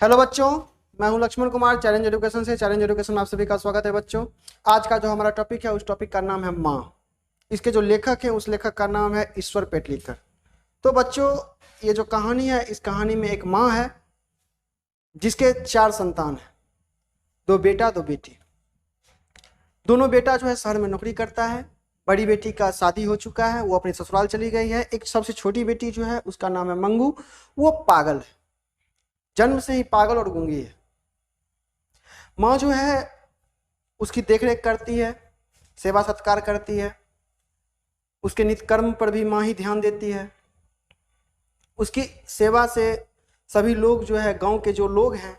Hello बच्चों, मैं हूं लक्ष्मण कुमार चैलेंज एजुकेशन से। चैलेंज एजुकेशन में आप सभी का स्वागत है बच्चों। आज का जो हमारा टॉपिक है उस टॉपिक का नाम है माँ। इसके जो लेखक है उस लेखक का नाम है ईश्वर पेटलीकर। तो बच्चों, ये जो कहानी है इस कहानी में एक माँ है जिसके 4 संतान है, 2 बेटा 2 बेटी। दोनों बेटा जो है शहर में नौकरी करता है। बड़ी बेटी का शादी हो चुका है, वो अपने ससुराल चली गई है। एक सबसे छोटी बेटी जो है उसका नाम है मंगू, वो पागल है, जन्म से ही पागल और गूंगी है। माँ जो है उसकी देखरेख करती है, सेवा सत्कार करती है, उसके नित्य कर्म पर भी माँ ही ध्यान देती है। उसकी सेवा से सभी लोग जो है, गांव के जो लोग हैं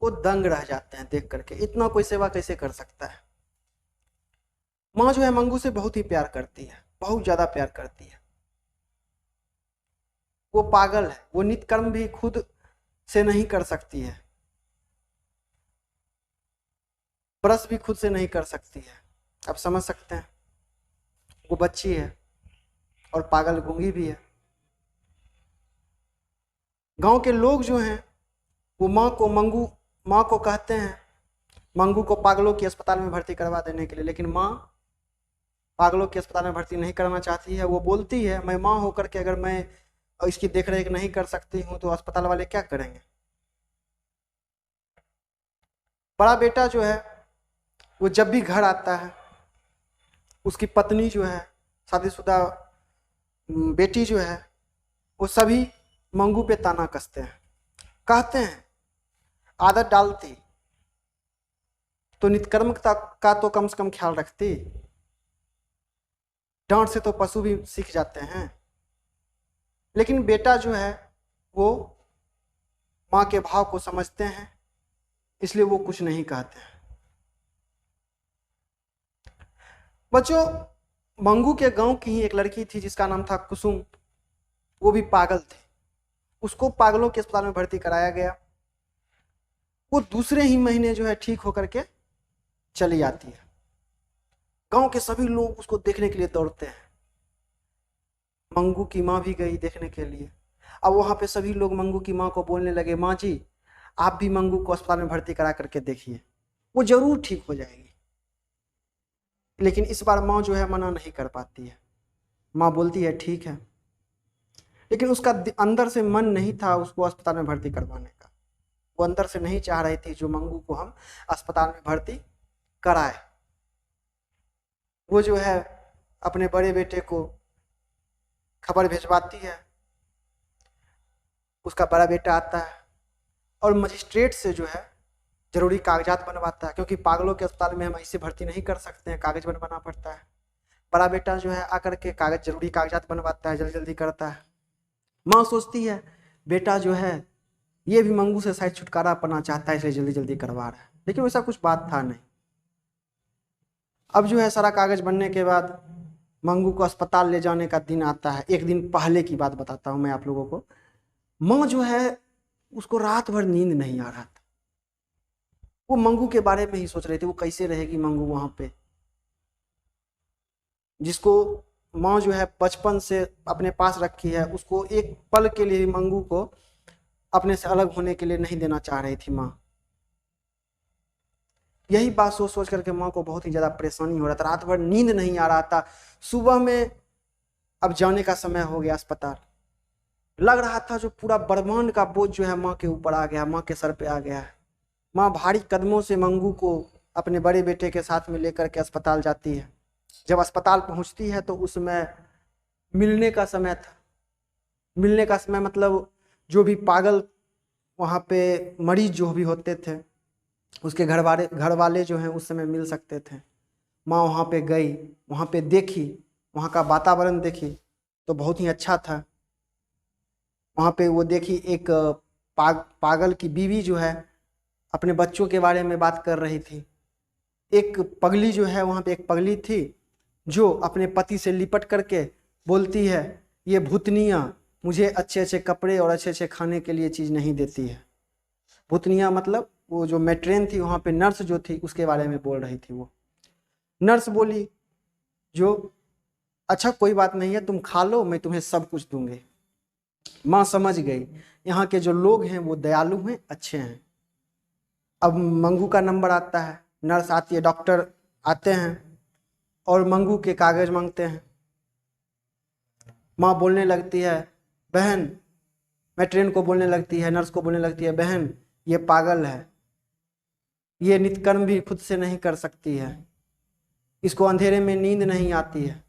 वो दंग रह जाते हैं देख करके, इतना कोई सेवा कैसे कर सकता है। माँ जो है मंगू से बहुत ही प्यार करती है, बहुत ज्यादा प्यार करती है। वो पागल है, वो नित्य कर्म भी खुद से नहीं कर सकती है, ब्रश भी खुद से नहीं कर सकती है। आप समझ सकते हैं, वो बच्ची है और पागल गूंगी भी है। गांव के लोग जो हैं वो माँ को कहते हैं मंगू को पागलों की अस्पताल में भर्ती करवा देने के लिए, लेकिन माँ पागलों के अस्पताल में भर्ती नहीं करना चाहती है। वो बोलती है मैं माँ होकर के अगर मैं इसकी देखरेख नहीं कर सकती हूँ तो अस्पताल वाले क्या करेंगे। बड़ा बेटा जो है वो जब भी घर आता है, उसकी पत्नी जो है, शादीशुदा बेटी जो है, वो सभी मंगू पे ताना कसते हैं, कहते हैं आदत डालती तो नित्यकर्म का तो कम से कम ख्याल रखती, डांट से तो पशु भी सीख जाते हैं। लेकिन बेटा जो है वो माँ के भाव को समझते हैं, इसलिए वो कुछ नहीं कहते हैं। बच्चों, मंगू के गांव की ही एक लड़की थी जिसका नाम था कुसुम। वो भी पागल थी, उसको पागलों के अस्पताल में भर्ती कराया गया। वो दूसरे ही महीने जो है ठीक होकर के चली आती है। गांव के सभी लोग उसको देखने के लिए दौड़ते हैं। मंगू की माँ भी गई देखने के लिए। अब वहां पे सभी लोग मंगू की माँ को बोलने लगे, माँ जी आप भी मंगू को अस्पताल में भर्ती करा करके देखिए, वो जरूर ठीक हो जाएगी। लेकिन इस बार माँ जो है मना नहीं कर पाती है। माँ बोलती है ठीक है, लेकिन उसका अंदर से मन नहीं था उसको अस्पताल में भर्ती करवाने का। वो अंदर से नहीं चाह रही थी जो मंगू को हम अस्पताल में भर्ती कराए। वो जो है अपने बड़े बेटे को खबर भिजवाती है। उसका बड़ा बेटा आता है और मजिस्ट्रेट से जो है जरूरी कागजात बनवाता है, क्योंकि पागलों के अस्पताल में हम ऐसे भर्ती नहीं कर सकते हैं, कागज बनवाना पड़ता है। बड़ा बेटा जो है आकर के जरूरी कागजात बनवाता है, जल्दी जल्दी करता है। माँ सोचती है बेटा जो है ये भी मंगू से शायद छुटकारा पाना चाहता है, इसलिए जल्दी जल्दी करवा रहा है, लेकिन वैसा कुछ बात था नहीं। अब जो है सारा कागज बनने के बाद मंगू को अस्पताल ले जाने का दिन आता है। एक दिन पहले की बात बताता हूँ मैं आप लोगों को। माँ जो है उसको रात भर नींद नहीं आ रहा था। वो मंगू के बारे में ही सोच रही थी, वो कैसे रहेगी मंगू वहां पे, जिसको माँ जो है बचपन से अपने पास रखी है। उसको एक पल के लिए मंगू को अपने से अलग होने के लिए नहीं देना चाह रही थी माँ। यही बात सोच सोच करके माँ को बहुत ही ज्यादा परेशानी हो रहा था, रात भर नींद नहीं आ रहा था। सुबह में अब जाने का समय हो गया अस्पताल। लग रहा था जो पूरा ब्रह्मांड का बोझ जो है माँ के ऊपर आ गया, माँ के सर पे आ गया है। माँ भारी कदमों से मंगू को अपने बड़े बेटे के साथ में लेकर के अस्पताल जाती है। जब अस्पताल पहुंचती है तो उसमें मिलने का समय था। मिलने का समय मतलब जो भी पागल वहाँ पे मरीज जो भी होते थे उसके घर वाले जो हैं उस समय मिल सकते थे। माँ वहाँ पे गई, वहाँ पे देखी, वहाँ का वातावरण देखी तो बहुत ही अच्छा था। वहाँ पे वो देखी एक पागल की बीवी जो है अपने बच्चों के बारे में बात कर रही थी। एक पगली जो है वहाँ पे एक पगली थी जो अपने पति से लिपट करके बोलती है ये भूतनिया मुझे अच्छे अच्छे कपड़े और अच्छे अच्छे खाने के लिए चीज़ नहीं देती है। भूतनिया मतलब वो जो मैट्रेन थी वहाँ पे नर्स जो थी उसके बारे में बोल रही थी। वो नर्स बोली जो अच्छा कोई बात नहीं है, तुम खा लो, मैं तुम्हें सब कुछ दूंगी। माँ समझ गई यहाँ के जो लोग हैं वो दयालु हैं, अच्छे हैं, अब मंगू का नंबर आता है, नर्स आती है, डॉक्टर आते हैं और मंगू के कागज मांगते हैं। माँ बोलने लगती है, बहन, मैट्रेन को बोलने लगती है, नर्स को बोलने लगती है, बहन ये पागल है, ये नित्यकर्म भी खुद से नहीं कर सकती है, इसको अंधेरे में नींद नहीं आती है,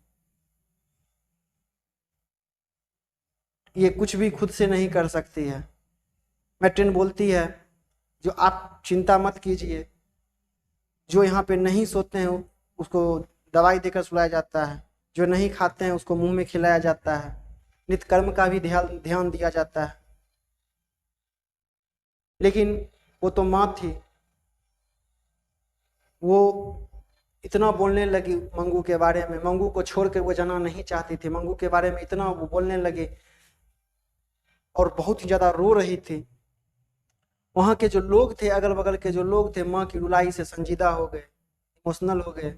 ये कुछ भी खुद से नहीं कर सकती है। मैट्रेन बोलती है, जो आप चिंता मत कीजिए, जो यहाँ पे नहीं सोते हैं उसको दवाई देकर सुलाया जाता है, जो नहीं खाते हैं उसको मुंह में खिलाया जाता है, नित्य कर्म का भी ध्यान दिया जाता है। लेकिन वो तो माँ थी, वो इतना बोलने लगी मंगू के बारे में, मंगू को छोड़ के वो जाना नहीं चाहती थी, मंगू के बारे में इतना वो बोलने लगे और बहुत ही ज्यादा रो रही थी। वहां के जो लोग थे, अगल बगल के जो लोग थे, माँ की रुलाई से संजीदा हो गए, इमोशनल हो गए।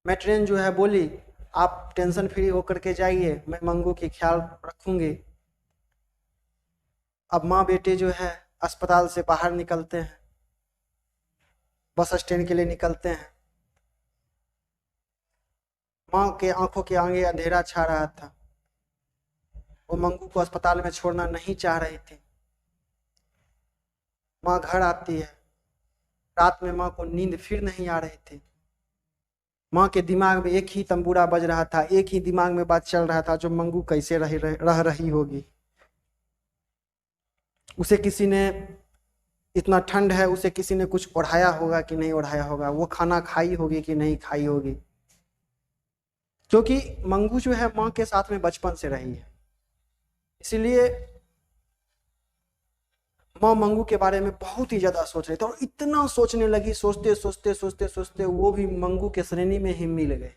मैट्रेन जो है बोली, आप टेंशन फ्री होकर के जाइए, मैं मंगू की ख्याल रखूंगी। अब माँ बेटे जो है अस्पताल से बाहर निकलते हैं, बस स्टैंड के लिए निकलते हैं। माँ के आंखों के आगे अंधेरा छा रहा था, वो मंगू को अस्पताल में छोड़ना नहीं चाह रही थी। माँ घर आती है, रात में माँ को नींद फिर नहीं आ रही थी। माँ के दिमाग में एक ही तंबूरा बज रहा था, एक ही दिमाग में बात चल रहा था, जो मंगू कैसे रह रही होगी। उसे किसी ने, इतना ठंड है, उसे किसी ने कुछ ओढ़ाया होगा कि नहीं ओढ़ाया होगा, वो खाना खाई होगी कि नहीं खाई होगी, क्योंकि मंगू जो है माँ के साथ में बचपन से रही है। इसीलिए माँ मंगू के बारे में बहुत ही ज्यादा सोच रही थी, और इतना सोचने लगी, सोचते सोचते सोचते सोचते वो भी मंगू के श्रेणी में ही मिल गए,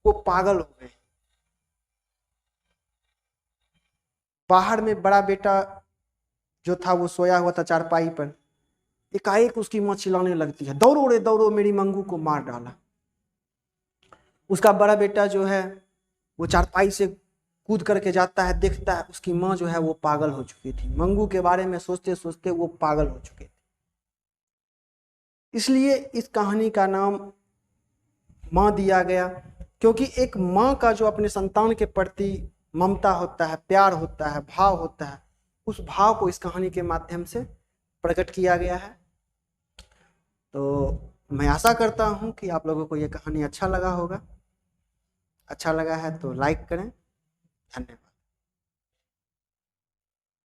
वो पागल हो गए। बाहर में बड़ा बेटा जो था वो सोया हुआ था चारपाई पर, एकाएक उसकी माँ चिल्लाने लगती है, दौड़ो रे दौड़ो, मेरी मंगू को मार डाला। उसका बड़ा बेटा जो है वो चारपाई से कूद करके जाता है, देखता है उसकी माँ जो है वो पागल हो चुकी थी, मंगू के बारे में सोचते सोचते वो पागल हो चुके थे। इसलिए इस कहानी का नाम माँ दिया गया, क्योंकि एक माँ का जो अपने संतान के प्रति ममता होता है, प्यार होता है, भाव होता है, उस भाव को इस कहानी के माध्यम से प्रकट किया गया है। तो मैं आशा करता हूँ कि आप लोगों को ये कहानी अच्छा लगा होगा। अच्छा लगा है तो लाइक करें। धन्यवाद।